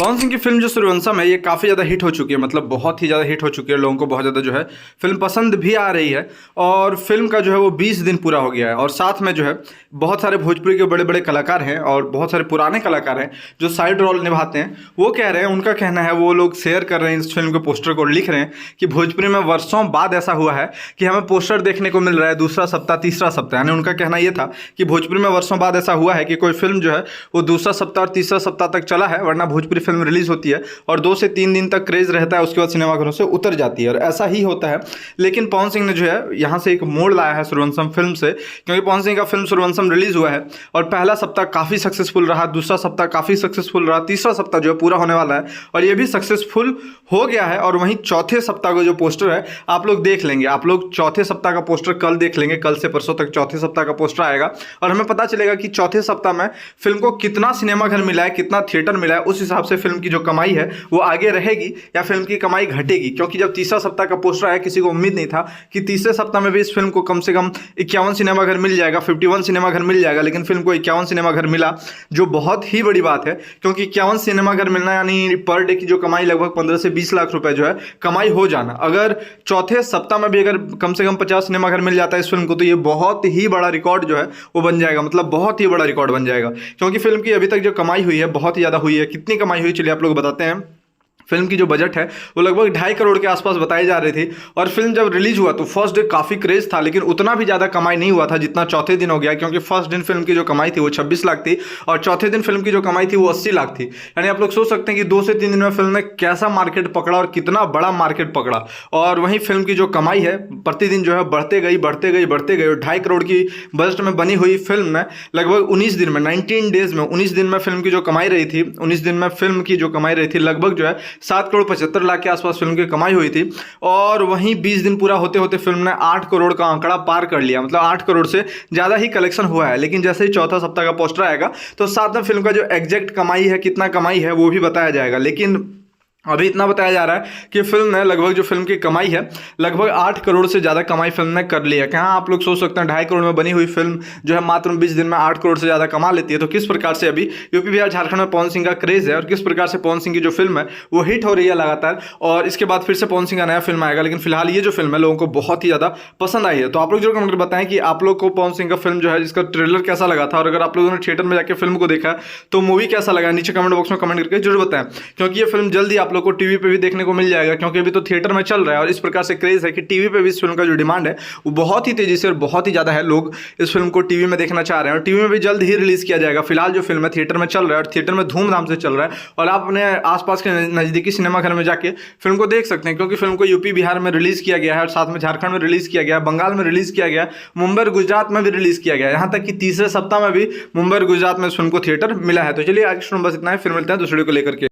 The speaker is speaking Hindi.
पवन सिंह की फिल्म जो सूर्यवंशम है ये काफ़ी ज़्यादा हिट हो चुकी है, मतलब बहुत ही ज़्यादा हिट हो चुकी है। लोगों को बहुत ज़्यादा जो है फिल्म पसंद भी आ रही है और फिल्म का जो है वो 20 दिन पूरा हो गया है। और साथ में जो है बहुत सारे भोजपुरी के बड़े बड़े कलाकार हैं और बहुत सारे पुराने कलाकार हैं जो साइड रोल निभाते हैं। वो कह रहे हैं, उनका कहना है, वो लोग शेयर कर रहे हैं इस फिल्म के पोस्टर को, लिख रहे हैं कि भोजपुरी में वर्षों बाद ऐसा हुआ है कि हमें पोस्टर देखने को मिल रहा है दूसरा सप्ताह तीसरा सप्ताह। यानी उनका कहना ये था कि भोजपुरी में वर्षों बाद ऐसा हुआ है कि कोई फिल्म जो है वो दूसरा सप्ताह और तीसरा सप्ताह तक चला है, वरना भोजपुरी फिल्म रिलीज होती है और 2 से 3 दिन तक क्रेज रहता है, उसके बाद सिनेमाघरों से उतर जाती है और ऐसा ही होता है। लेकिन पवन सिंह ने जो है यहाँ से एक मोड़ लाया है सूर्यवंशम फिल्म से, क्योंकि पवन सिंह का फिल्म सूर्यवंशम रिलीज हुआ है और पहला सप्ताह काफ़ी सक्सेसफुल रहा, दूसरा सप्ताह काफ़ी सक्सेसफुल रहा, तीसरा सप्ताह जो है पूरा होने वाला है और ये भी सक्सेसफुल हो गया है। और वहीं चौथे सप्ताह का जो पोस्टर है आप लोग देख लेंगे, आप लोग चौथे सप्ताह का पोस्टर कल देख लेंगे, कल से परसों तक चौथे सप्ताह का पोस्टर आएगा और हमें पता चलेगा कि चौथे सप्ताह में फिल्म को कितना सिनेमाघर मिला है, कितना थिएटर मिला है। उस हिसाब से फिल्म की जो कमाई है वो आगे रहेगी या फिल्म की कमाई घटेगी। क्योंकि जब तीसरा सप्ताह का पोस्टर आया किसी को उम्मीद नहीं था कि तीसरे सप्ताह में भी इस फिल्म को कम से कम 51 सिनेमाघर मिल जाएगा, 51 सिनेमाघर मिल जाएगा, लेकिन फिल्म को 51 सिनेमाघर मिला, जो बहुत ही बड़ी बात है। क्योंकि 51 सिनेमाघर मिलना यानी पर डे की जो कमाई लगभग 15 से 20 लाख रुपए जो है कमाई हो जाना। अगर चौथे सप्ताह में भी अगर कम से कम 50 सिनेमाघर मिल जाता है इस फिल्म को, तो ये बहुत ही बड़ा रिकॉर्ड जो है वो बन जाएगा, मतलब बहुत ही बड़ा रिकॉर्ड बन जाएगा। क्योंकि फिल्म की अभी तक जो कमाई हुई है बहुत ही ज़्यादा हुई है। कितनी कमाई हुई चलिए आप लोग बताते हैं। फिल्म की जो बजट है वो लगभग 2.5 करोड़ के आसपास बताई जा रही थी और फिल्म जब रिलीज हुआ तो फर्स्ट डे काफ़ी क्रेज था, लेकिन उतना भी ज़्यादा कमाई नहीं हुआ था जितना चौथे दिन हो गया। क्योंकि फर्स्ट दिन फिल्म की जो कमाई थी वो 26 लाख थी और चौथे दिन फिल्म की जो कमाई थी वो 80 लाख थी। यानी आप लोग सोच सकते हैं कि 2 से 3 दिन में फिल्म ने कैसा मार्केट पकड़ा और कितना बड़ा मार्केट पकड़ा। और वहीं फिल्म की जो कमाई है प्रतिदिन जो है बढ़ते गई और 2.5 करोड़ की बजट में बनी हुई फिल्म में लगभग 19 दिन में 19 डेज में 19 दिन में फिल्म की जो कमाई रही थी, 19 दिन में फिल्म की जो कमाई रही थी लगभग जो है 7 करोड़ 75 लाख के आसपास फिल्म की कमाई हुई थी। और वहीं 20 दिन पूरा होते होते फिल्म ने 8 करोड़ का आंकड़ा पार कर लिया, मतलब 8 करोड़ से ज़्यादा ही कलेक्शन हुआ है। लेकिन जैसे ही चौथा सप्ताह का पोस्टर आएगा तो साथ में फिल्म का जो एग्जैक्ट कमाई है, कितना कमाई है, वो भी बताया जाएगा। लेकिन अभी इतना बताया जा रहा है कि फिल्म ने लगभग जो फिल्म की कमाई है लगभग 8 करोड़ से ज़्यादा कमाई फिल्म ने कर ली है। कहाँ आप लोग सोच सकते हैं 2.5 करोड़ में बनी हुई फिल्म जो है मात्र 20 दिन में 8 करोड़ से ज़्यादा कमा लेती है। तो किस प्रकार से अभी यूपी बिहार झारखंड में पवन सिंह का क्रेज़ है और किस प्रकार से पवन सिंह की जो फिल्म है वो हिट हो रही है लगातार। और इसके बाद फिर से पवन सिंह का नया फिल्म आएगा, लेकिन फिलहाल ये जो फिल्म है लोगों को बहुत ही ज़्यादा पसंद आई है। तो आप लोग जरूर कमेंट कर बताएं कि आप लोग को पवन सिंह का फिल्म जो है जिसका ट्रेलर कैसा लगा था और अगर आप लोगों ने थिएटर में जाकर फिल्म को देखा तो मूवी कैसा लगा, नीचे कमेंट बॉक्स में कमेंट करके जरूर बताएं। क्योंकि ये फिल्म जल्दी आप लोग को टीवी पे भी देखने को मिल जाएगा, क्योंकि अभी तो थिएटर में चल रहा है और इस प्रकार से क्रेज है कि टीवी पे भी इस फिल्म का जो डिमांड है वो बहुत ही तेजी से और बहुत ही ज़्यादा है। लोग इस फिल्म को टीवी में देखना चाह रहे हैं और टीवी में भी जल्द ही रिलीज किया जाएगा। फिलहाल जो फिल्म है थिएटर में चल रहा है और थिएटर में धूमधाम से चल रहा है और आप अपने आसपास के नज़दीकी सिनेमाघर में जाके फिल्म को देख सकते हैं। क्योंकि फिल्म को यूपी बिहार में रिलीज किया गया है और साथ में झारखंड में रिलीज किया गया है, बंगाल में रिलीज किया गया, मुंबई गुजरात में भी रिलीज किया गया है, यहाँ तक कि तीसरे सप्ताह में भी मुंबई गुजरात में इस फिल्म को थिएटर मिला है। तो चलिए आज की बस इतना है, फिर मिलते हैं दूसरे को लेकर के।